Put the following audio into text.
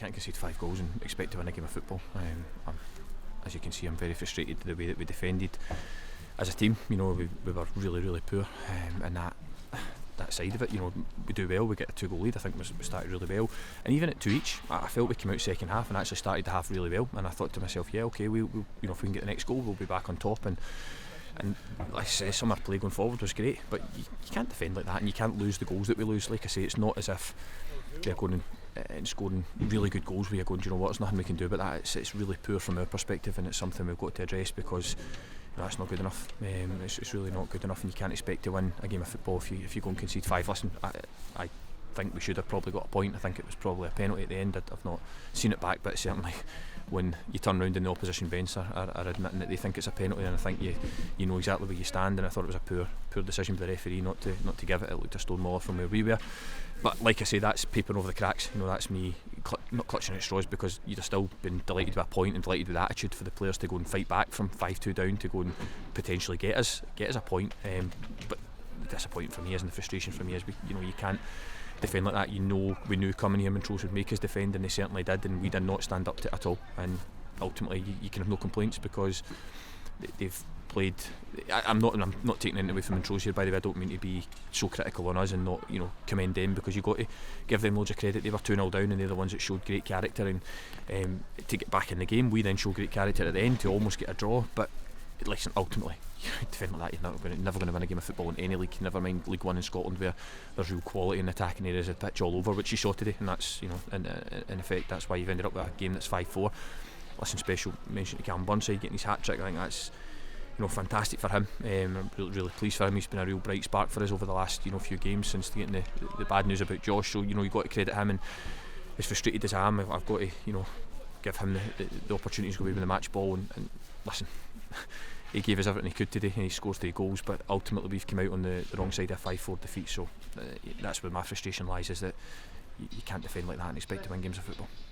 can't concede 5 goals and expect to win a game of football. As you can see, I'm very frustrated with the way that we defended as a team. You know, we were really poor, and that side of it. You know, we do well, we get a 2-goal lead. I think we started really well, and even at 2 each, I felt we came out second half and actually started the half really well. And I thought to myself, yeah, okay, we you know, if we can get the next goal, we'll be back on top. And like I say, some of our play going forward was great, but you can't defend like that, and you can't lose the goals that we lose. Like I say, it's not as if they're going and scoring really good goals where you're going, do you know what, there's nothing we can do about that. It's really poor from our perspective, and it's something we've got to address, because that's not good enough. It's really not good enough, and you can't expect to win a game of football if you go and concede 5. Listen, I think we should have probably got a point. I think it was probably a penalty at the end. I've not seen it back, but certainly when you turn around in the opposition bench are admitting that they think it's a penalty, and I think you know exactly where you stand. And I thought it was a poor decision by the referee not to give it. It looked a stone more from where we were. But like I say, that's papering over the cracks. You know, that's me not clutching at straws, because you'd have still been delighted with a point and delighted with the attitude for the players to go and fight back from 5-2 down to go and potentially get us a point. But the disappointing for me is, and the frustration for me is, you can't defend like that. You know, we knew coming here Montrose would make us defend, and they certainly did, and we did not stand up to it at all. And ultimately, you can have no complaints, because they've played. I'm not taking anything away from Montrose here, by the way. I don't mean to be so critical on us and not, commend them, because you've got to give them loads of credit. They were 2-0 down, and they're the ones that showed great character, and to get back in the game, we then show great character at the end to almost get a draw. But listen, ultimately, defend like that, you're never going to win a game of football in any league, never mind League One in Scotland, where there's real quality in attacking areas of the pitch all over, which you saw today, and that's, in effect, that's why you've ended up with a game that's 5-4. Listen, special mention to Callum Burnside getting his hat-trick. I think that's fantastic for him. I'm really pleased for him. He's been a real bright spark for us over the last few games since getting the bad news about Josh. So you've got to credit him, and as frustrated as I am, I've got to give him the opportunity to go away with the match ball. And listen, he gave us everything he could today, and he scores 3 goals. But ultimately, we've come out on the wrong side of a 5-4 defeat. So that's where my frustration lies: is that you can't defend like that and expect to win games of football.